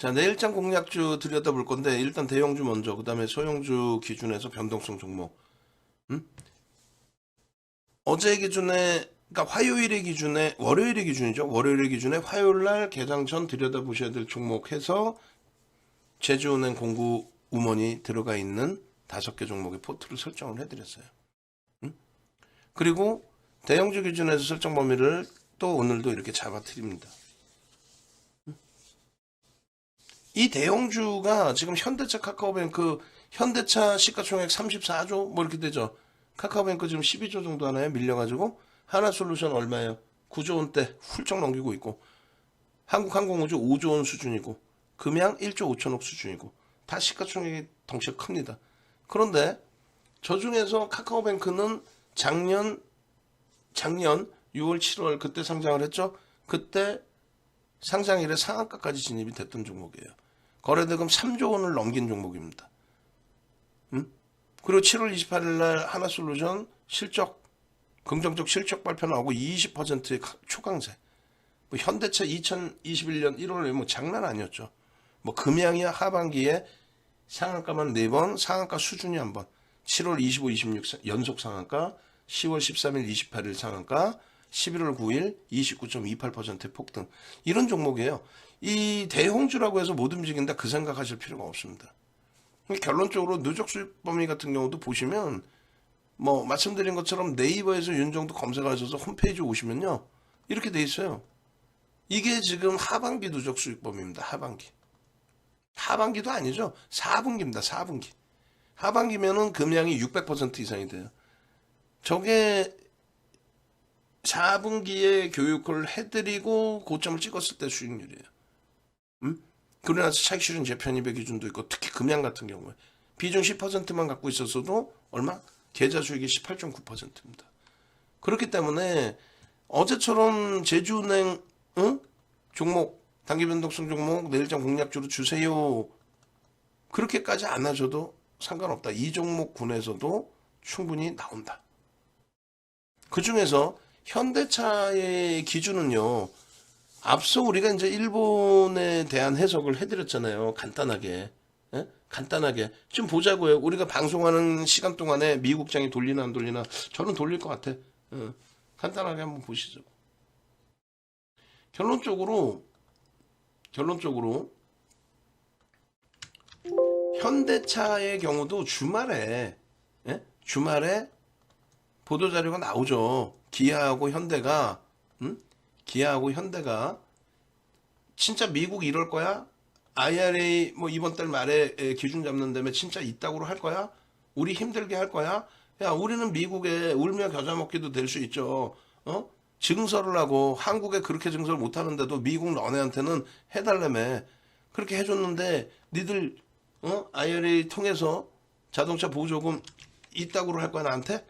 자, 내일장 공략주 들여다볼 건데 일단 대형주 먼저, 그 다음에 소형주 기준에서 변동성 종목. 음? 어제 기준에, 그러니까 화요일의 기준에, 월요일의 기준이죠. 월요일의 기준에 화요일날 개장 전 들여다보셔야 될 종목 해서 제주은행 공구 우먼이 들어가 있는 5개 종목의 포트를 설정을 해드렸어요. 그리고 대형주 기준에서 설정 범위를 또 오늘도 이렇게 잡아드립니다. 이 대형주가 지금 현대차, 카카오뱅크, 현대차 시가총액 34조 뭐 이렇게 되죠. 카카오뱅크 지금 12조 정도 하나요? 밀려가지고 하나솔루션 얼마예요? 9조 원대 훌쩍 넘기고 있고, 한국항공우주 5조 원 수준이고, 금양 1조 5천억 수준이고, 다 시가총액이 덩치가 큽니다. 그런데 저 중에서 카카오뱅크는 작년 6월 7월 그때 상장을 했죠. 그때 상장일에 상한가까지 진입이 됐던 종목이에요. 거래대금 3조 원을 넘긴 종목입니다. 그리고 7월 28일 날 하나솔루션 실적, 긍정적 실적 발표 나오고 20%의 초강세. 뭐 현대차 2021년 1월에 뭐 장난 아니었죠. 뭐 금양이야 하반기에 상한가만 4번, 상한가 수준이 한 번. 7월 25, 26 연속 상한가, 10월 13일, 28일 상한가, 11월 9일 29.28%의 폭등. 이런 종목이에요. 이 대형주라고 해서 못 움직인다 그 생각하실 필요가 없습니다. 결론적으로 누적 수익 범위 같은 경우도 보시면 뭐 말씀드린 것처럼 네이버에서 윤정도 검색하셔서 홈페이지 오시면요. 이렇게 돼 있어요. 이게 지금 하반기 누적 수익 범위입니다. 하반기. 하반기도 아니죠. 4분기입니다. 4분기. 하반기면은 금양이 600% 이상이 돼요. 저게 4분기에 교육을 해드리고 고점을 찍었을 때 수익률이에요. 그러고 나서 차익 실현 재편입의 기준도 있고, 특히 금양 같은 경우에 비중 10%만 갖고 있었어도 얼마? 계좌 수익이 18.9%입니다. 그렇기 때문에 어제처럼 제주은행 종목, 단기 변동성 종목 내일장 공략주로 주세요. 그렇게까지 안 하셔도 상관없다. 이 종목군에서도 충분히 나온다. 그 중에서 현대차의 기준은요. 앞서 우리가 이제 일본에 대한 해석을 해드렸잖아요. 간단하게. 예? 간단하게. 좀 보자고요. 우리가 방송하는 시간 동안에 미국장이 돌리나 안 돌리나. 저는 돌릴 것 같아. 간단하게 한번 보시죠. 결론적으로 현대차의 경우도 주말에 보도자료가 나오죠. 기아하고 현대가 진짜 미국 이럴 거야? IRA 뭐 이번 달 말에 기준 잡는 다음에 진짜 이따구로 할 거야? 우리 힘들게 할 거야? 야, 우리는 미국에 울며 겨자 먹기도 될 수 있죠. 증서를 하고 한국에 그렇게 증서를 못 하는데도 미국 너네한테는 해달라며. 그렇게 해줬는데 니들 IRA 통해서 자동차 보조금 이따구로 할 거야 나한테?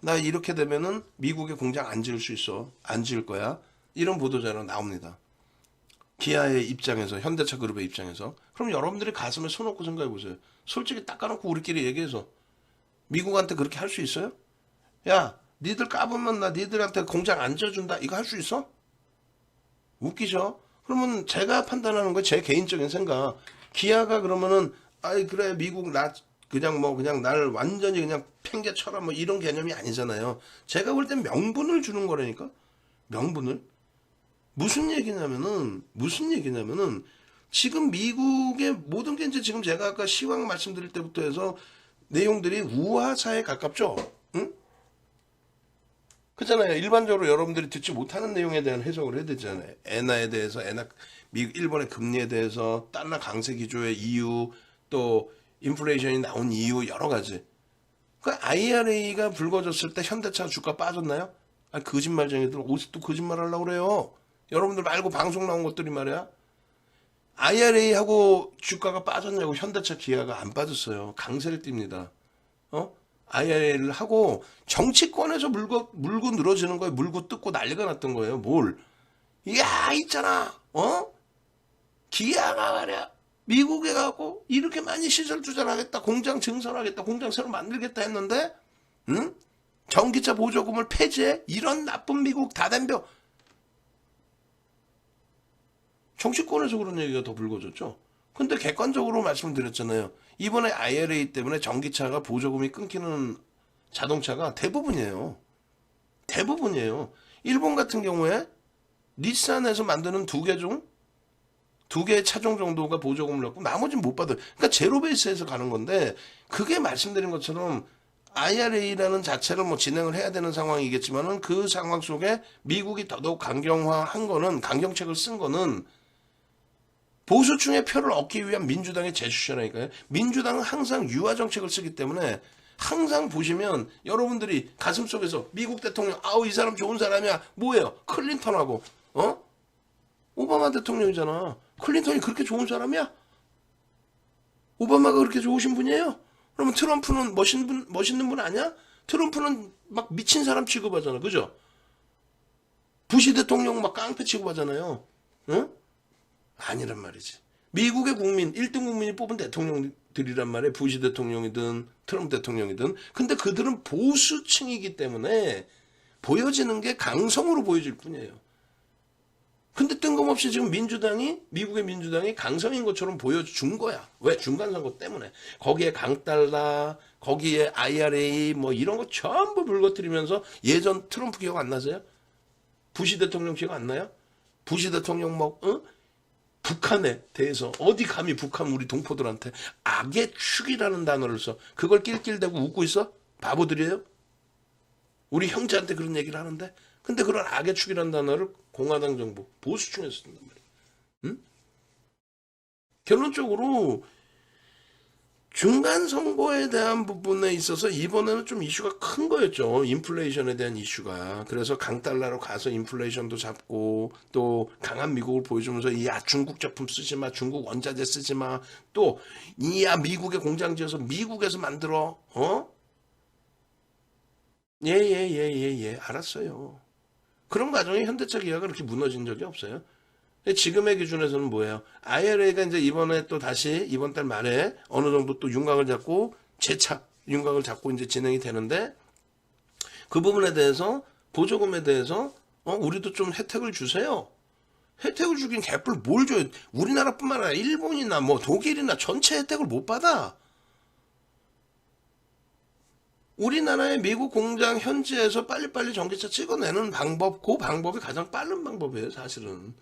나 이렇게 되면은 미국에 공장 안 지을 수 있어. 안 지을 거야. 이런 보도자료 나옵니다. 기아의 입장에서, 현대차 그룹의 입장에서. 그럼 여러분들이 가슴에 손 얹고 생각해 보세요. 솔직히 닦아놓고 우리끼리 얘기해서 미국한테 그렇게 할 수 있어요? 야, 니들 까보면 나 니들한테 공장 안 지어준다. 이거 할 수 있어? 웃기죠? 그러면 제가 판단하는 거 제 개인적인 생각. 기아가 그러면은 아이 그래 미국 나 그냥 날 완전히 그냥 팽개쳐라 뭐 이런 개념이 아니잖아요. 제가 볼 땐 명분을 주는 거라니까. 명분을. 무슨 얘기냐면은 지금 미국의 모든 게 이제 지금 제가 아까 시황 말씀드릴 때부터 해서 내용들이 우화사에 가깝죠. 응? 그잖아요. 일반적으로 여러분들이 듣지 못하는 내용에 대한 해석을 해야 되잖아요. 엔화에 대해서, 미국, 일본의 금리에 대해서, 달러 강세 기조의 이유, 또 인플레이션이 나온 이유 여러 가지. 그 IRA가 불거졌을 때 현대차 주가 빠졌나요? 아, 거짓말쟁이들 어디서 또 거짓말 하려고 그래요. 여러분들 말고 방송 나온 것들이 말이야. IRA하고 주가가 빠졌냐고. 현대차 기아가 안 빠졌어요. 강세를 띱니다. IRA를 하고 정치권에서 물고 늘어지는 거예요. 물고 뜯고 난리가 났던 거예요. 뭘? 야, 있잖아. 기아가 말이야. 미국에 가고 이렇게 많이 시설 투자를 하겠다. 공장 증설하겠다. 공장 새로 만들겠다 했는데 전기차 보조금을 폐지해? 이런 나쁜 미국 다 덤벼. 정치권에서 그런 얘기가 더 불거졌죠. 근데 객관적으로 말씀드렸잖아요. 이번에 IRA 때문에 전기차가 보조금이 끊기는 자동차가 대부분이에요. 대부분이에요. 일본 같은 경우에 닛산에서 만드는 두 개의 차종 정도가 보조금을 넣고 나머지는 못 받아요. 그러니까 제로 베이스에서 가는 건데 그게 말씀드린 것처럼 IRA라는 자체를 뭐 진행을 해야 되는 상황이겠지만은 그 상황 속에 미국이 더더욱 강경화한 거는 강경책을 쓴 거는 보수층의 표를 얻기 위한 민주당의 제스처라니까요. 민주당은 항상 유화 정책을 쓰기 때문에 항상 보시면 여러분들이 가슴속에서 미국 대통령 아우 이 사람 좋은 사람이야 뭐예요? 클린턴하고 오바마 대통령이잖아. 클린턴이 그렇게 좋은 사람이야? 오바마가 그렇게 좋으신 분이에요? 그러면 트럼프는 멋있는 분 아니야? 트럼프는 막 미친 사람 취급하잖아. 그죠? 부시 대통령 막 깡패 취급하잖아요. 응? 아니란 말이지. 미국의 국민, 1등 국민이 뽑은 대통령들이란 말이에요. 부시 대통령이든 트럼프 대통령이든. 근데 그들은 보수층이기 때문에 보여지는 게 강성으로 보여질 뿐이에요. 근데 뜬금없이 지금 미국의 민주당이 강성인 것처럼 보여준 거야. 왜? 중간선거 때문에. 거기에 강달러, 거기에 IRA 뭐 이런 거 전부 불거뜨리면서 예전 트럼프 기억 안 나세요? 부시 대통령 기억 안 나요? 부시 대통령 북한에 대해서 어디 감히 북한 우리 동포들한테 악의 축이라는 단어를 써. 그걸 낄낄대고 웃고 있어? 바보들이에요? 우리 형제한테 그런 얘기를 하는데. 근데 그런 악의 축이라는 단어를 공화당 정부 보수층에서 쓴단 말이에요. 응? 결론적으로 중간 선거에 대한 부분에 있어서 이번에는 좀 이슈가 큰 거였죠. 인플레이션에 대한 이슈가. 그래서 강달러로 가서 인플레이션도 잡고 또 강한 미국을 보여주면서 야 중국 제품 쓰지 마. 중국 원자재 쓰지 마. 또 야 미국에 공장 지어서 미국에서 만들어. 예. 알았어요. 그런 과정에 현대차 기아가 그렇게 무너진 적이 없어요. 지금의 기준에서는 뭐예요? IRA가 이제 이번에 또 다시 이번 달 말에 어느 정도 또 윤곽을 잡고 재차 윤곽을 잡고 이제 진행이 되는데 그 부분에 대해서 보조금에 대해서 우리도 좀 혜택을 주세요. 혜택을 주긴 개뿔 뭘 줘요? 우리나라뿐만 아니라 일본이나 뭐 독일이나 전체 혜택을 못 받아. 우리나라의 미국 공장 현지에서 빨리빨리 전기차 찍어내는 방법, 그 방법이 가장 빠른 방법이에요, 사실은.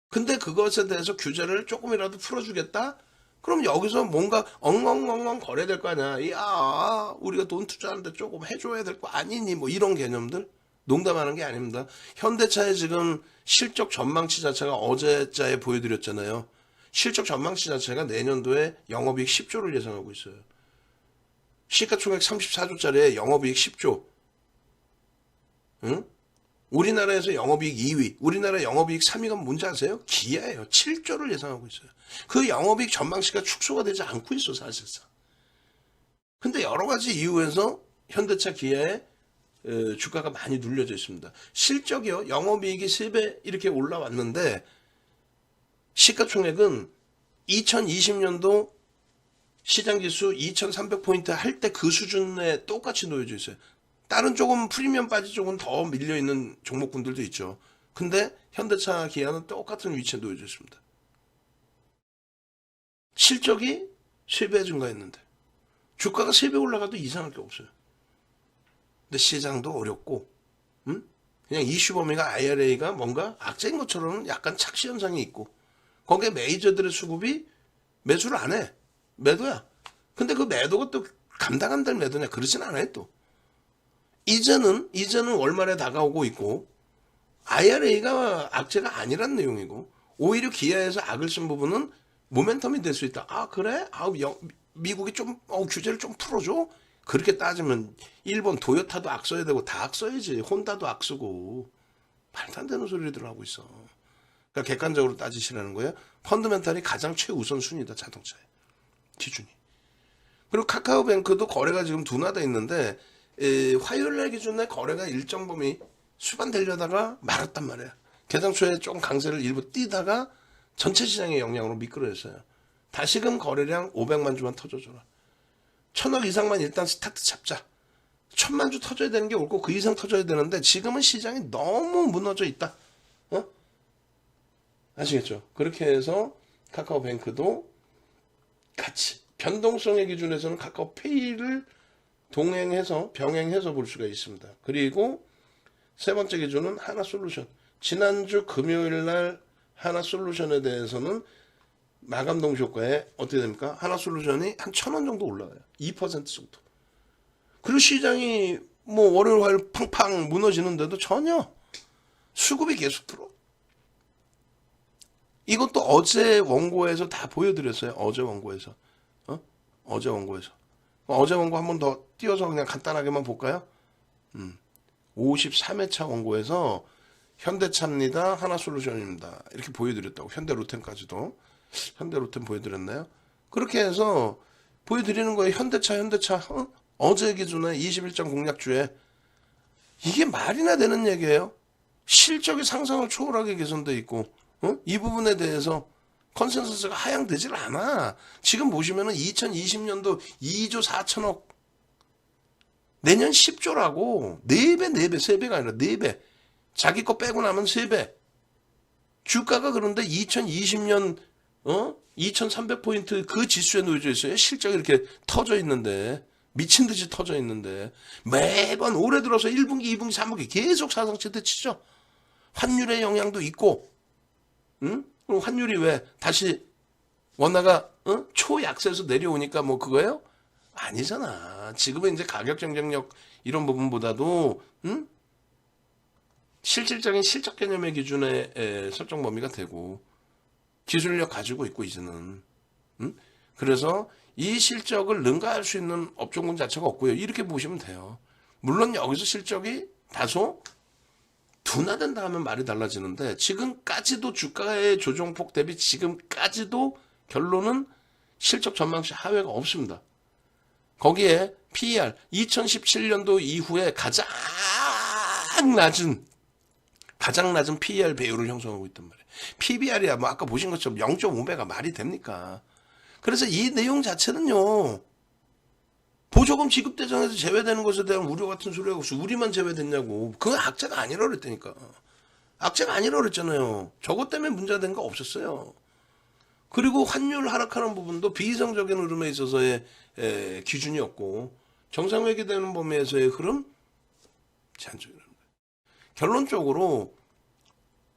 근데 그것에 대해서 규제를 조금이라도 풀어주겠다? 그럼 여기서 뭔가 엉엉엉엉 거래될 거 아니야. 야, 우리가 돈 투자하는데 조금 해줘야 될 거 아니니? 뭐 이런 개념들? 농담하는 게 아닙니다. 현대차의 지금 실적 전망치 자체가 어제자에 보여드렸잖아요. 실적 전망치 자체가 내년도에 영업이익 10조를 예상하고 있어요. 시가총액 34조짜리에 영업이익 10조. 응? 우리나라에서 영업이익 2위, 우리나라 영업이익 3위가 뭔지 아세요? 기아예요. 7조를 예상하고 있어요. 그 영업이익 전망치가 축소가 되지 않고 있어 사실상. 근데 여러 가지 이유에서 현대차 기아의 주가가 많이 눌려져 있습니다. 실적이요. 영업이익이 3배 이렇게 올라왔는데 시가총액은 2020년도 시장지수 2300포인트 할 때 그 수준에 똑같이 놓여져 있어요. 다른 조금 프리미엄 빠진 쪽은 더 밀려있는 종목군들도 있죠. 근데 현대차 기아는 똑같은 위치에 놓여져 있습니다. 실적이 3배 증가했는데 주가가 3배 올라가도 이상할 게 없어요. 근데 시장도 어렵고 그냥 이슈 범위가 IRA가 뭔가 악재인 것처럼 약간 착시 현상이 있고 거기에 메이저들의 수급이 매수를 안 해. 매도야. 근데 그 매도가 또 감당한다는 매도냐? 그러진 않아요, 또. 이제는 월말에 다가오고 있고, IRA가 악재가 아니란 내용이고, 오히려 기아에서 악을 쓴 부분은 모멘텀이 될 수 있다. 아, 그래? 미국이 좀, 규제를 좀 풀어줘? 그렇게 따지면, 일본 도요타도 악 써야 되고, 다 악 써야지. 혼다도 악 쓰고. 말도 안 되는 소리들 하고 있어. 그러니까 객관적으로 따지시라는 거예요. 펀드멘탈이 가장 최우선 순위다, 자동차에. 기준이. 그리고 카카오뱅크도 거래가 지금 둔화돼 있는데 화요일날 기준에 거래가 일정 범위 수반되려다가 말았단 말이야. 개장 초에 조금 강세를 일부 띄다가 전체 시장의 영향으로 미끄러졌어요. 다시금 거래량 500만 주만 터져줘라. 1000억 이상만 일단 스타트 잡자. 1000만 주 터져야 되는 게 옳고 그 이상 터져야 되는데 지금은 시장이 너무 무너져 있다. 아시겠죠? 그렇게 해서 카카오뱅크도 같이 변동성의 기준에서는 카카오페이를 동행해서 병행해서 볼 수가 있습니다. 그리고 세 번째 기준은 하나솔루션. 지난주 금요일 날 하나솔루션에 대해서는 마감 동시 효과에 어떻게 됩니까? 하나솔루션이 한 1,000원 정도 올라가요. 2% 정도. 그리고 시장이 뭐 월요일 화요일 팡팡 무너지는데도 전혀 수급이 계속 들어. 이것도 어제 원고에서 다 보여드렸어요. 어제 원고에서. 어제 원고에서. 어제 원고 한 번 더 띄워서 그냥 간단하게만 볼까요? 53회차 원고에서 현대차입니다. 하나솔루션입니다. 이렇게 보여드렸다고. 현대로템까지도. 현대로템 보여드렸나요? 그렇게 해서 보여드리는 거예요. 현대차. 어제 기준에 21장 공략주에. 이게 말이나 되는 얘기예요. 실적이 상상을 초월하게 개선돼 있고 이 부분에 대해서 컨센서스가 하향되질 않아. 지금 보시면은 2020년도 2조 4천억 내년 10조라고 4배 3배가 아니라 4배 자기 거 빼고 나면 3배 주가가 그런데 2020년 2300포인트 그 지수에 놓여져 있어요. 실적이 이렇게 터져 있는데 미친 듯이 터져 있는데 매번 올해 들어서 1분기 2분기 3분기 계속 사상체대 치죠. 환율의 영향도 있고 그럼 환율이 왜 다시 원화가 초약세에서 내려오니까 뭐 그거예요? 아니잖아. 지금은 이제 가격 경쟁력 이런 부분보다도 실질적인 실적 개념의 기준에 설정 범위가 되고 기술력 가지고 있고 이제는 그래서 이 실적을 능가할 수 있는 업종군 자체가 없고요. 이렇게 보시면 돼요. 물론 여기서 실적이 다소 둔화된다 하면 말이 달라지는데 지금까지도 주가의 조정폭 대비 지금까지도 결론은 실적 전망치 하회가 없습니다. 거기에 PER 2017년도 이후에 가장 낮은 PER 배율을 형성하고 있단 말이에요. PBR이야 뭐 아까 보신 것처럼 0.5배가 말이 됩니까? 그래서 이 내용 자체는요. 보조금 지급 대상에서 제외되는 것에 대한 우려 같은 소리가 없어. 우리만 제외됐냐고. 그건 악재가 아니라 그랬다니까. 악재가 아니라 그랬잖아요. 저것 때문에 문제된 거 없었어요. 그리고 환율 하락하는 부분도 비이성적인 흐름에 있어서의 기준이었고 정상회귀되는 범위에서의 흐름 제한적이라는 거예요.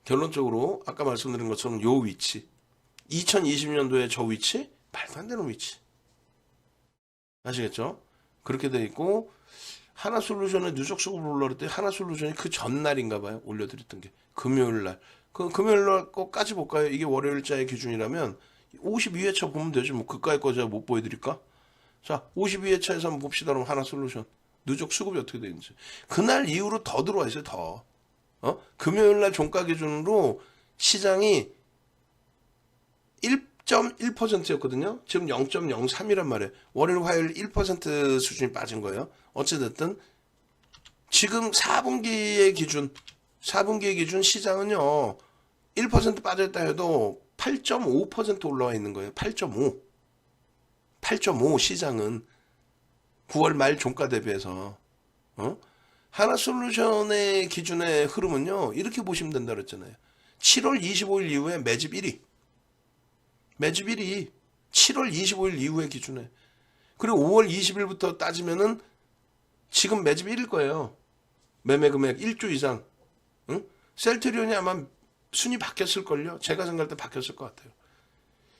결론적으로 아까 말씀드린 것처럼 요 위치 2020년도에 저 위치 말도 안 되는 위치 아시겠죠? 그렇게 돼 있고 하나솔루션의 누적 수급을 올려드릴 때 하나솔루션이 그 전날인가 봐요. 올려드렸던 게 금요일 날. 그 금요일 날 거까지 볼까요? 이게 월요일자의 기준이라면 52회차 보면 되죠. 뭐 그까이 거 제가 못 보여드릴까? 자 52회차에서 한번 봅시다. 그럼 하나솔루션 누적 수급이 어떻게 되는지. 그날 이후로 더 들어와 있어요. 더. 금요일 날 종가 기준으로 시장이 1.1%였거든요. 지금 0.03이란 말이에요. 월요일, 화요일 1% 수준이 빠진 거예요. 어찌됐든 지금 4분기의 기준 시장은요. 1% 빠졌다 해도 8.5% 올라와 있는 거예요. 8.5 시장은 9월 말 종가 대비해서 하나솔루션의 기준의 흐름은요. 이렇게 보시면 된다 그랬잖아요. 7월 25일 이후에 매집 1위 7월 25일 이후의 기준에. 그리고 5월 20일부터 따지면은 지금 매집 1일 거예요. 매매 금액 1조 이상. 셀트리온이 아마 순위 바뀌었을걸요. 제가 생각할 때 바뀌었을 것 같아요.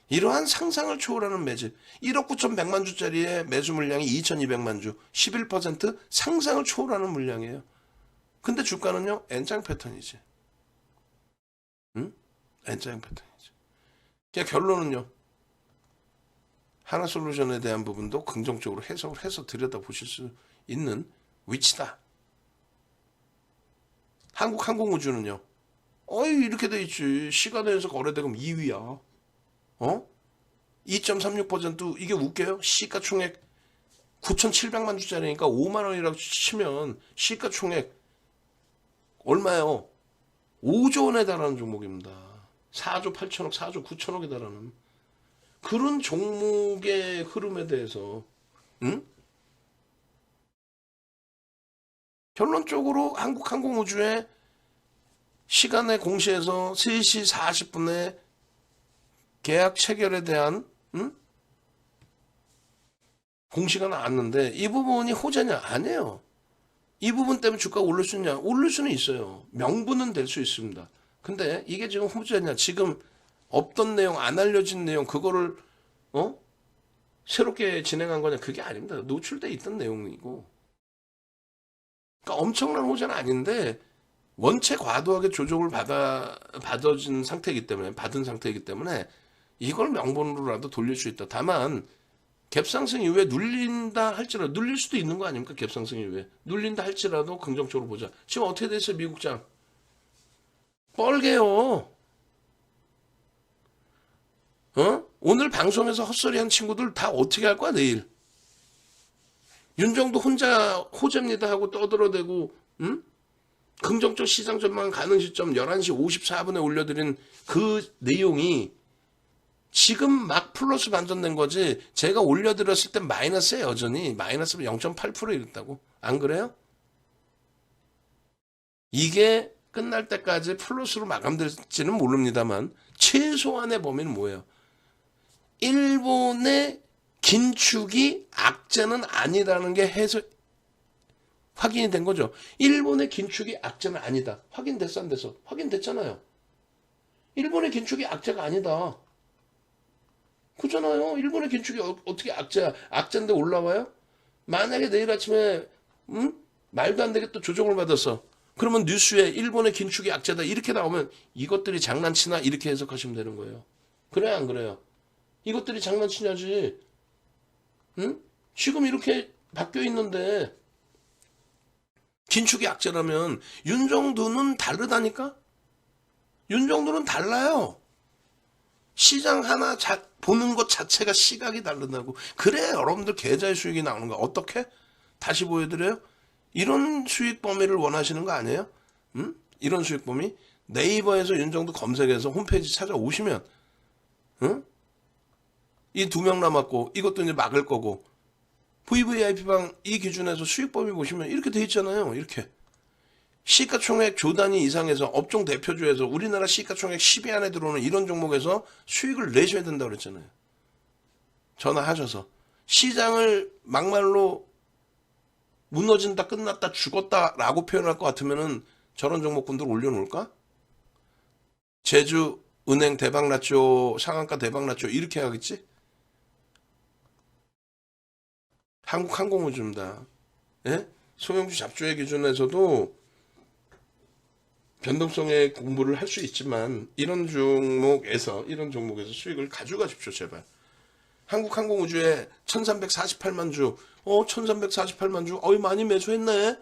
이러한 상상을 초월하는 매집. 1억 9,100만 주짜리의 매수 물량이 2,200만 주. 11% 상상을 초월하는 물량이에요. 근데 주가는요. N장 패턴이지. N장 패턴이지. 그냥 결론은요. 하나솔루션에 대한 부분도 긍정적으로 해석을 해서 들여다보실 수 있는 위치다. 한국항공우주는요. 이렇게 돼 있지. 시가내에서 거래대금 2위야. 2.36% 이게 웃겨요? 시가총액 9,700만 주짜리니까 5만 원이라고 치면 시가총액 얼마예요? 5조 원에 달하는 종목입니다. 4조 8천억, 4조 9천억에 달하는 그런 종목의 흐름에 대해서 결론적으로 한국항공우주의 시간에 공시에서 3시 40분에 계약 체결에 대한 공시가 나왔는데 이 부분이 호재냐? 아니에요. 이 부분 때문에 주가가 오를 수 있냐? 오를 수는 있어요. 명분은 될 수 있습니다. 근데 이게 지금 호재냐? 지금 없던 내용, 안 알려진 내용, 그거를 새롭게 진행한 거냐? 그게 아닙니다. 노출돼 있던 내용이고. 그러니까 엄청난 호재는 아닌데 원체 과도하게 조정을 받아진 상태이기 때문에, 받은 상태이기 때문에 이걸 명분으로라도 돌릴 수 있다. 다만 갭상승 이후에 눌린다 할지라도, 눌릴 수도 있는 거 아닙니까? 갭상승 이후에 눌린다 할지라도 긍정적으로 보자. 지금 어떻게 됐어요? 미국장 뻘개요. 오늘 방송에서 헛소리한 친구들 다 어떻게 할 거야 내일? 윤정도 혼자 호재입니다 하고 떠들어대고 긍정적 시장 전망 가능 시점 11시 54분에 올려드린 그 내용이 지금 막 플러스 반전된 거지. 제가 올려드렸을 땐 마이너스에 여전히 마이너스 0.8% 이랬다고. 안 그래요? 이게 끝날 때까지 플러스로 마감될지는 모릅니다만 최소한의 범위는 뭐예요? 일본의 긴축이 악재는 아니라는 게 확인이 된 거죠. 일본의 긴축이 악재는 아니다. 확인됐어 안 됐어? 확인됐잖아요. 일본의 긴축이 악재가 아니다. 그잖아요. 일본의 긴축이 어떻게 악재야? 악재인데 올라와요? 만약에 내일 아침에 말도 안 되게 또 조정을 받았어. 그러면 뉴스에 일본의 긴축이 악재다 이렇게 나오면 이것들이 장난치나 이렇게 해석하시면 되는 거예요. 그래요 안 그래요? 이것들이 장난치냐지. 지금 이렇게 바뀌어 있는데 긴축이 악재라면 윤정도는 다르다니까? 윤정도는 달라요. 시장 하나 보는 것 자체가 시각이 다르다고. 그래 여러분들 계좌의 수익이 나오는 거야. 어떻게? 다시 보여드려요? 이런 수익 범위를 원하시는 거 아니에요? 이런 수익 범위? 네이버에서 윤정도 검색해서 홈페이지 찾아오시면 이 2명 남았고 이것도 이제 막을 거고 VVIP방 이 기준에서 수익 범위 보시면 이렇게 돼 있잖아요. 이렇게. 시가총액 조 단위 이상에서 업종 대표주에서 우리나라 시가총액 10위 안에 들어오는 이런 종목에서 수익을 내셔야 된다고 그랬잖아요. 전화하셔서. 시장을 막말로 무너진다, 끝났다, 죽었다라고 표현할 것 같으면은 저런 종목군들 올려놓을까? 제주 은행 대박났죠, 상한가 대박났죠 이렇게 하겠지? 한국항공우주입니다. 예? 소형주 잡주의 기준에서도 변동성의 공부를 할 수 있지만 이런 종목에서 수익을 가져가십시오 제발. 한국항공우주에 1348만 주 1348만 주 많이 매수했네.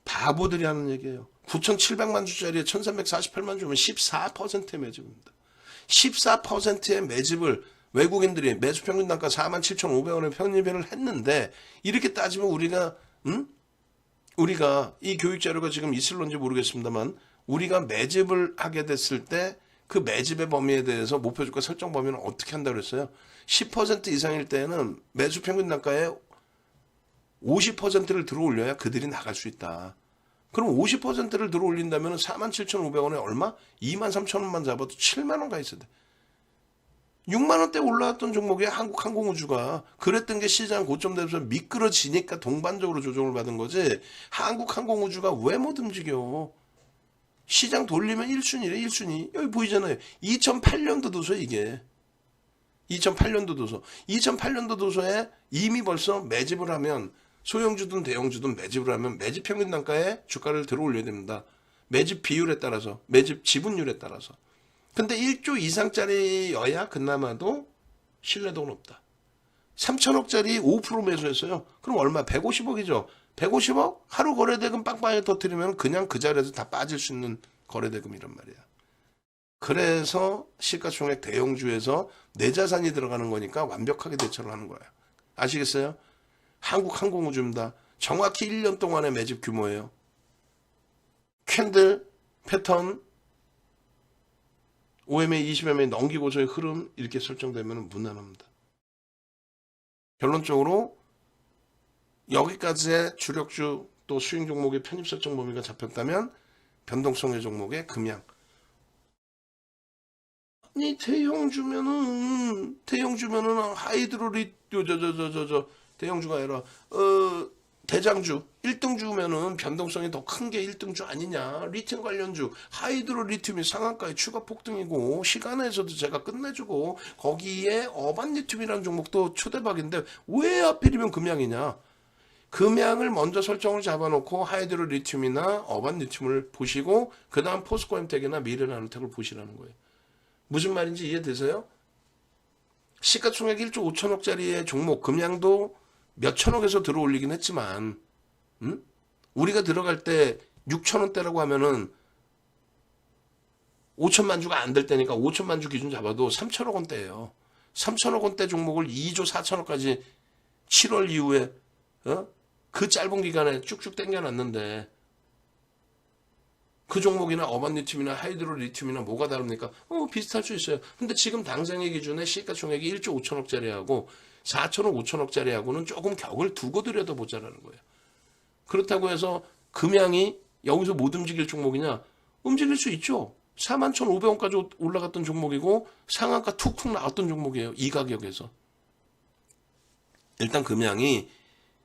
바보들이 하는 얘기예요. 9700만 주짜리에 1348만 주면 14%의 매집입니다. 14%의 매집을 외국인들이 매수 평균 단가 47,500원에 편입을 했는데 이렇게 따지면 우리가 이 교육 자료가 지금 있을런지 모르겠습니다만 우리가 매집을 하게 됐을 때 그 매집의 범위에 대해서 목표주가 설정 범위는 어떻게 한다고 그랬어요? 10% 이상일 때는 매수 평균 단가의 50%를 들어 올려야 그들이 나갈 수 있다. 그럼 50%를 들어 올린다면 47,500원에 얼마? 23,000원만 잡아도 7만원 가 있어야 돼. 6만원대 올라왔던 종목이 한국항공우주가 그랬던 게 시장 고점 되면서 미끄러지니까 동반적으로 조정을 받은 거지. 한국항공우주가 왜 못 움직여? 시장 돌리면 1순위래 1순위. 여기 보이잖아요. 2008년도 도서 이게. 2008년도 도서. 2008년도 도서에 이미 벌써 매집을 하면 소형주든 대형주든 매집을 하면 매집 평균 단가에 주가를 들어 올려야 됩니다. 매집 비율에 따라서, 매집 지분율에 따라서. 근데 1조 이상짜리여야 그나마도 신뢰도는 없다. 3천억짜리 5% 매수했어요. 그럼 얼마? 150억이죠. 150억? 하루 거래대금 빵빵하게 터뜨리면 그냥 그 자리에서 다 빠질 수 있는 거래대금이란 말이야. 그래서 시가총액 대형주에서 내 자산이 들어가는 거니까 완벽하게 대처를 하는 거야. 아시겠어요? 한국항공우주입니다. 정확히 1년 동안의 매집 규모예요. 캔들, 패턴, OMA, 20MA 넘기고서의 흐름 이렇게 설정되면 무난합니다. 결론적으로 여기까지의 주력주 또 수익 종목의 편입 설정 범위가 잡혔다면 변동성의 종목에 금양. 아니 대형주면은 하이드로릿 대형주가 아니라 대장주 1등주면은 변동성이 더 큰 게 1등주 아니냐. 리튬 관련주 하이드로 리튬이 상한가에 추가 폭등이고 시간에서도 제가 끝내주고 거기에 어반 리튬이라는 종목도 초대박인데 왜 하필이면 금양이냐. 금양을 먼저 설정을 잡아놓고 하이드로 리튬이나 어반 리튬을 보시고 그 다음 포스코엠텍이나 미래나노텍을 보시라는 거예요. 무슨 말인지 이해되세요? 시가총액 1조 5천억짜리의 종목 금양도 몇 천억에서 들어올리긴 했지만 우리가 들어갈 때 6천원대라고 하면은 5천만 주가 안 될 때니까 5천만 주 기준 잡아도 3천억 원대예요. 3천억 원대 종목을 2조 4천억까지 7월 이후에 그 짧은 기간에 쭉쭉 당겨놨는데 그 종목이나 어반 리튬이나 하이드로 리튬이나 뭐가 다릅니까? 비슷할 수 있어요. 근데 지금 당장의 기준에 시가총액이 1조 5천억짜리하고 4천억 5천억짜리하고는 조금 격을 두고 들여다보자라는 거예요. 그렇다고 해서 금양이 여기서 못 움직일 종목이냐? 움직일 수 있죠. 41,500원까지 올라갔던 종목이고 상한가 툭툭 나왔던 종목이에요. 이 가격에서. 일단 금양이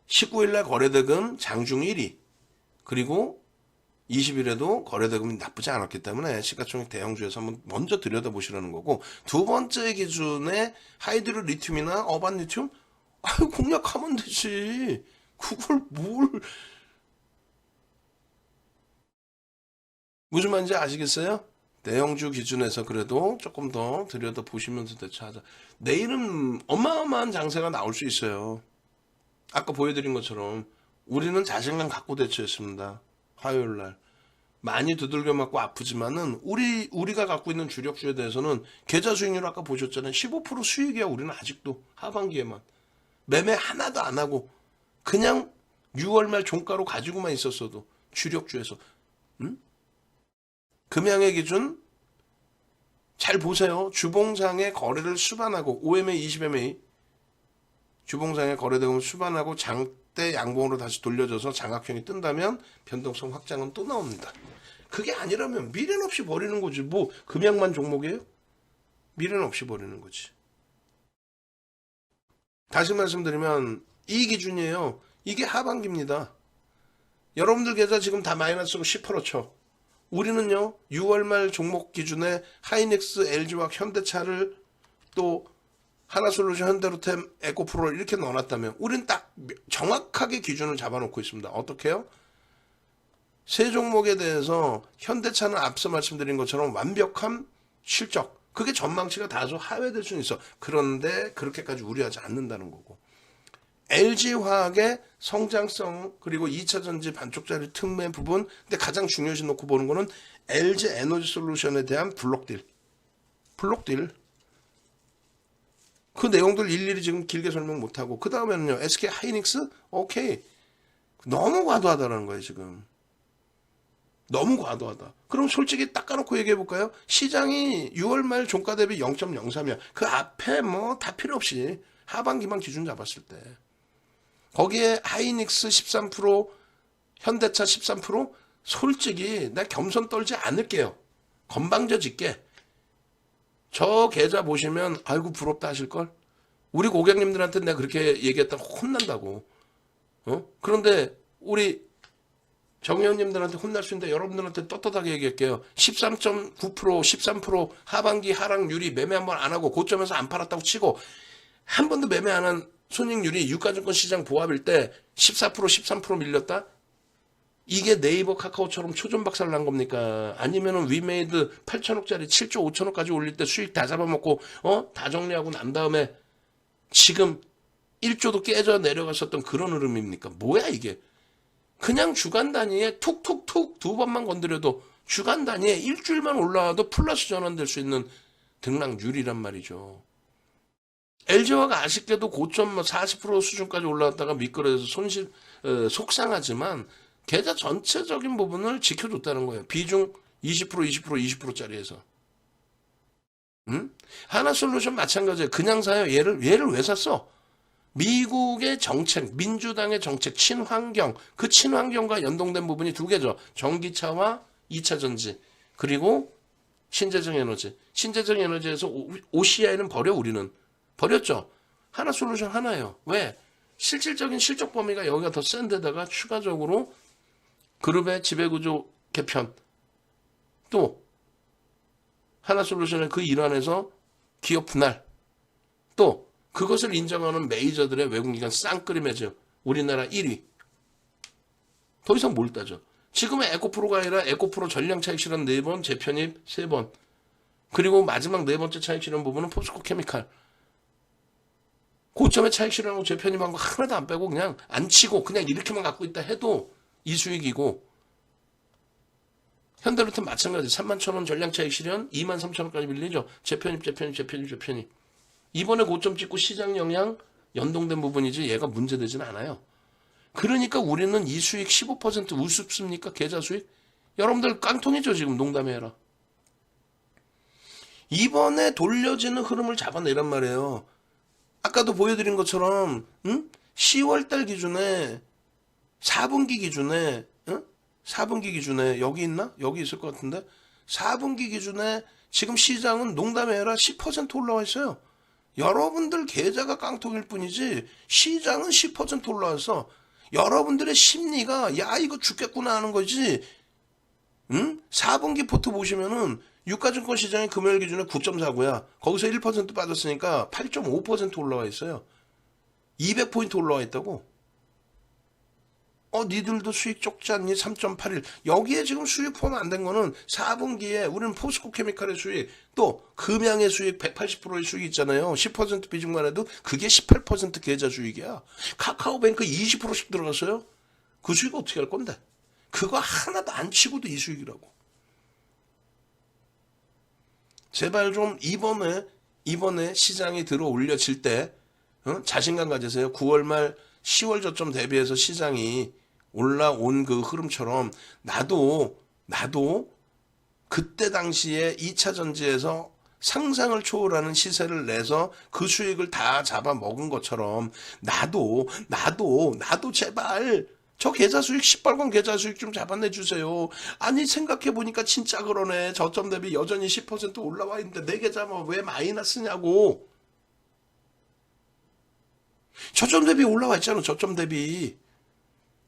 19일날 거래대금 장중 1위 그리고 20일에도 거래대금이 나쁘지 않았기 때문에 시가총액 대형주에서 한번 먼저 들여다보시라는 거고 두 번째 기준에 하이드로 리튬이나 어반 리튬 공략하면 되지. 그걸 무슨 말인지 아시겠어요? 대형주 기준에서 그래도 조금 더 들여다보시면서 대처하자. 내일은 어마어마한 장세가 나올 수 있어요. 아까 보여드린 것처럼 우리는 자신감 갖고 대처했습니다. 화요일날 많이 두들겨 맞고 아프지만은 우리가 갖고 있는 주력주에 대해서는 계좌 수익률 아까 보셨잖아요. 15% 수익이야. 우리는 아직도 하반기에만 매매 하나도 안 하고 그냥 6월 말 종가로 가지고만 있었어도 주력주에서 금양의 기준 잘 보세요. 주봉상의 거래를 수반하고 OMA 20MA 주봉상의 거래대금을 수반하고 장대 양봉으로 다시 돌려줘서 장악형이 뜬다면 변동성 확장은 또 나옵니다. 그게 아니라면 미련 없이 버리는 거지. 뭐 금양만 종목이에요? 미련 없이 버리는 거지. 다시 말씀드리면 이 기준이에요. 이게 하반기입니다. 여러분들 계좌 지금 다 마이너스로 10% 쳐. 우리는요 6월 말 종목 기준에 하이닉스, LG화학, 현대차를 또 하나솔루션, 현대로템, 에코프로를 이렇게 넣어놨다면 우리는 딱 정확하게 기준을 잡아놓고 있습니다. 어떻게 해요? 세 종목에 대해서 현대차는 앞서 말씀드린 것처럼 완벽한 실적 그게 전망치가 다소 하회될 수는 있어. 그런데 그렇게까지 우려하지 않는다는 거고 LG화학의 성장성 그리고 2차전지 반쪽짜리 특매 부분 근데 가장 중요시 놓고 보는 거는 LG에너지솔루션에 대한 블록딜 그 내용들 일일이 지금 길게 설명 못하고 그 다음에는요 SK하이닉스 오케이 너무 과도하다라는 거예요. 지금 너무 과도하다. 그럼 솔직히 닦아놓고 얘기해볼까요? 시장이 6월 말 종가 대비 0.03이야. 그 앞에 뭐 다 필요 없이 하반기만 기준 잡았을 때 거기에 하이닉스 13% 현대차 13% 솔직히 나 겸손 떨지 않을게요. 건방져 짓게 저 계좌 보시면 아이고 부럽다 하실걸? 우리 고객님들한테 내가 그렇게 얘기했다 혼난다고. 그런데 우리 정의원님들한테 혼날 수 있는데 여러분들한테 떳떳하게 얘기할게요. 13.9% 13% 하반기 하락률이 매매 한 번 안 하고 고점에서 안 팔았다고 치고 한 번도 매매 안 한 손익률이 유가증권 시장 보합일 때 14% 13% 밀렸다? 이게 네이버 카카오처럼 초전박살 난 겁니까? 아니면은 위메이드 8천억짜리 7조 5천억까지 올릴 때 수익 다 잡아먹고 다 정리하고 난 다음에 지금 1조도 깨져 내려갔었던 그런 흐름입니까? 뭐야 이게? 그냥 주간 단위에 툭툭툭 두 번만 건드려도 주간 단위에 일주일만 올라와도 플러스 전환될 수 있는 등락률이란 말이죠. LG화가 아쉽게도 고점 40% 수준까지 올라왔다가 미끄러져서 속상하지만 계좌 전체적인 부분을 지켜줬다는 거예요. 비중 20% 20%짜리에서. 하나솔루션 마찬가지예요. 그냥 사요. 얘를 왜 샀어? 미국의 정책, 민주당의 정책, 친환경, 그 친환경과 연동된 부분이 두 개죠. 전기차와 2차 전지. 그리고 신재생 에너지. 신재생 에너지에서 OCI는 우리는. 버렸죠. 하나솔루션 하나예요. 왜? 실질적인 실적 범위가 여기가 더 센 데다가 추가적으로 그룹의 지배구조 개편. 또 하나솔루션의 그 일환에서 기업 분할. 또 그것을 인정하는 메이저들의 외국기관 쌍끌이 맺어 우리나라 1위. 더 이상 뭘 따져. 지금은 에코프로가 아니라 에코프로 전량 차익 실현 4번, 재편입 3번. 그리고 마지막 4번째 차익 실현 부분은 포스코 케미칼. 고점에 차익 실현하고 재편입한 거 하나도 안 빼고 그냥 안 치고 그냥 이렇게만 갖고 있다 해도 이 수익이고, 현대로템 마찬가지. 31,000원 전량 차익 실현 23,000원까지 밀리죠. 재편입. 이번에 고점 찍고 시장 영향 연동된 부분이지 얘가 문제되지는 않아요. 그러니까 우리는 이 수익 15% 우습습니까? 계좌 수익? 여러분들 깡통이죠. 지금 농담해라. 이번에 돌려지는 흐름을 잡아내란 말이에요. 아까도 보여드린 것처럼 10월달 기준에 4분기 기준에 4분기 기준에 여기 있나? 여기 있을 것 같은데 4분기 기준에 지금 시장은 농담해라 10% 올라와 있어요. 여러분들 계좌가 깡통일 뿐이지 시장은 10% 올라와서 여러분들의 심리가 야 이거 죽겠구나 하는 거지. 4분기 포트 보시면은 유가증권 시장이 금요일 기준에 9.49야. 거기서 1% 빠졌으니까 8.5% 올라와 있어요. 200포인트 올라와 있다고. 니들도 수익 적지 않니? 3.81. 여기에 지금 수익 포함 안 된 거는 4분기에 우리는 포스코 케미칼의 수익, 또 금양의 수익 180%의 수익 있잖아요. 10% 비중만 해도 그게 18% 계좌 수익이야. 카카오뱅크 20%씩 들어갔어요. 그 수익 어떻게 할 건데? 그거 하나도 안 치고도 이 수익이라고. 제발 좀 이번에 시장이 들어 올려질 때 자신감 가지세요. 9월 말 10월 저점 대비해서 시장이 올라온 그 흐름처럼 나도 그때 당시에 2차 전지에서 상상을 초월하는 시세를 내서 그 수익을 다 잡아먹은 것처럼 나도 제발 저 계좌 수익 시뻘건 계좌 수익 좀 잡아내주세요. 아니 생각해보니까 진짜 그러네. 저점 대비 여전히 10% 올라와 있는데 내 계좌만 왜 마이너스냐고. 저점 대비 올라와 있잖아. 저점 대비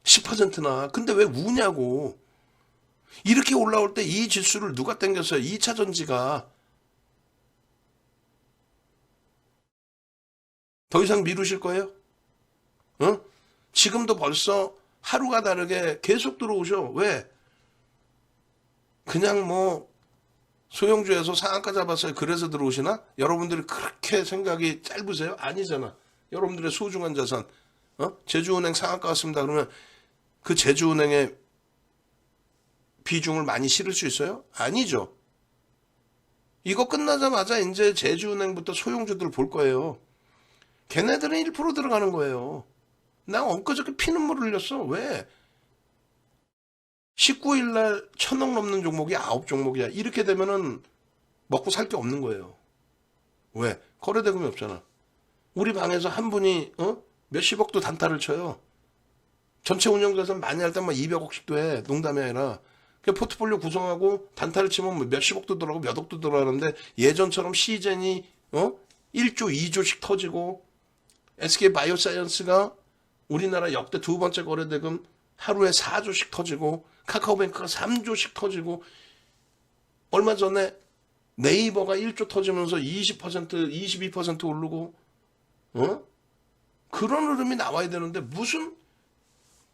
10%나. 근데 왜 우냐고. 이렇게 올라올 때 이 지수를 누가 땡겼어요? 2차 전지가. 더 이상 미루실 거예요? 지금도 벌써 하루가 다르게 계속 들어오셔. 왜? 그냥 뭐 소형주에서 상한가 잡았어요. 그래서 들어오시나? 여러분들이 그렇게 생각이 짧으세요? 아니잖아. 여러분들의 소중한 자산. 제주은행 상한가 왔습니다. 그러면 그 제주은행의 비중을 많이 실을 수 있어요? 아니죠. 이거 끝나자마자 이제 제주은행부터 소형주들 볼 거예요. 걔네들은 1% 들어가는 거예요. 나 엊그저께 피눈물 흘렸어. 왜? 19일 날 1,000억 넘는 종목이 9종목이야. 이렇게 되면은 먹고 살 게 없는 거예요. 왜? 거래대금이 없잖아. 우리 방에서 한 분이 몇십억도 단타를 쳐요. 전체 운영자산 많이 할 때만 200억씩도 해. 농담이 아니라. 포트폴리오 구성하고 단타를 치면 몇십억도 들어가고 몇 억도 들어가는데 예전처럼 시젠이 1조 2조씩 터지고 SK 바이오사이언스가 우리나라 역대 두 번째 거래대금 하루에 4조씩 터지고 카카오뱅크가 3조씩 터지고 얼마 전에 네이버가 1조 터지면서 20% 22% 오르고 그런 흐름이 나와야 되는데 무슨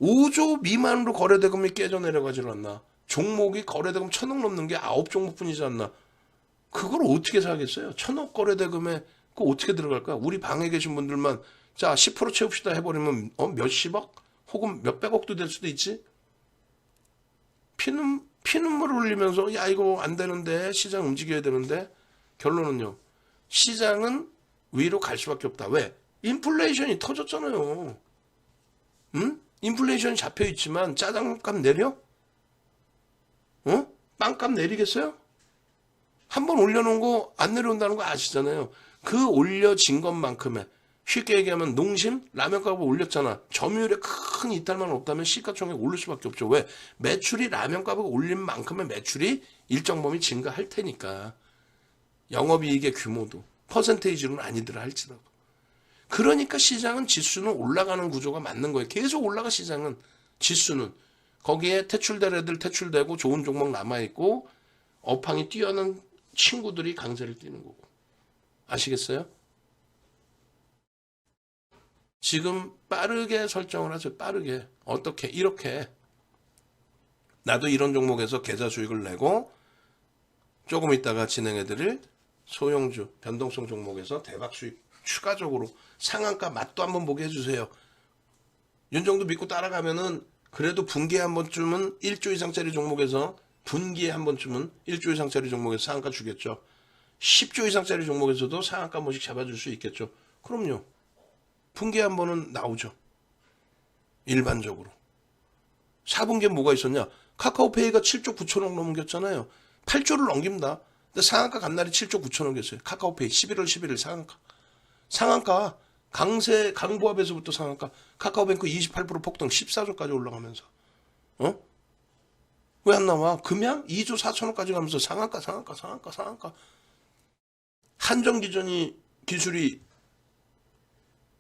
5조 미만으로 거래대금이 깨져 내려가질 않나. 종목이 거래대금 1,000억 넘는 게 9종목뿐이지 않나. 그걸 어떻게 사겠어요? 1,000억 거래대금에 그거 어떻게 들어갈까? 우리 방에 계신 분들만 자 10% 채웁시다 해버리면 몇십억 혹은 몇백억도 될 수도 있지. 피눈물 흘리면서 야 이거 안 되는데 시장 움직여야 되는데 결론은요. 시장은 위로 갈 수밖에 없다. 왜? 인플레이션이 터졌잖아요. 인플레이션이 잡혀있지만 짜장값 내려? 빵값 내리겠어요? 한번 올려놓은 거 안 내려온다는 거 아시잖아요. 그 올려진 것만큼의 쉽게 얘기하면 농심 라면 값을 올렸잖아. 점유율에 큰 이탈만 없다면 시가총액 오를 수밖에 없죠. 왜? 매출이 라면 값을 올린 만큼의 매출이 일정 범위 증가할 테니까. 영업이익의 규모도 퍼센테이지로는 아니더라 할지라도. 그러니까 시장은 지수는 올라가는 구조가 맞는 거예요. 계속 올라가 시장은. 지수는. 거기에 퇴출될 애들 퇴출되고 좋은 종목 남아있고 업황이 뛰어난 친구들이 강세를 띠는 거고. 아시겠어요? 지금 빠르게 설정을 하죠. 빠르게. 어떻게? 이렇게. 나도 이런 종목에서 계좌 수익을 내고 조금 있다가 진행해드릴 소형주 변동성 종목에서 대박 수익 추가적으로 상한가 맛도 한번 보게 해주세요. 윤 정도 믿고 따라가면은 그래도 분기에 한 번쯤은 1조 이상짜리 종목에서 분기에 한 번쯤은 1조 이상짜리 종목에서 상한가 주겠죠. 10조 이상짜리 종목에서도 상한가 한 번씩 잡아줄 수 있겠죠. 그럼요. 분기에 한 번은 나오죠. 일반적으로. 4분기에 뭐가 있었냐? 카카오페이가 7조 9천억 넘겼잖아요. 8조를 넘깁니다. 근데 상한가 간 날이 7조 9천억이었어요. 카카오페이 11월 11일 상한가. 상한가 강보합에서부터 상한가. 카카오뱅크 28% 폭등 14조까지 올라가면서. 왜 안 나와? 금양 2조 4천억까지 가면서 상한가. 한정기전이 기술이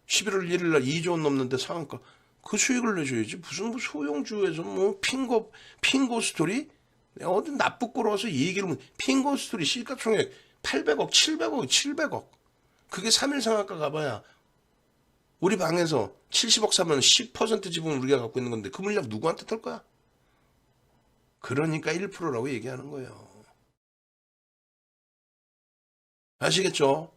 11월 1일 날 2조 원 넘는데 상한가. 그 수익을 내줘야지. 무슨 소형주에서 핑거 스토리? 내가 어디 나쁘고로워서 이 얘기를 핑거 스토리 시가총액 800억, 700억. 그게 3일 상한가 가봐야 우리 방에서 70억 사면 10% 지분 우리가 갖고 있는 건데 그 물량 누구한테 털 거야? 그러니까 1%라고 얘기하는 거예요. 아시겠죠?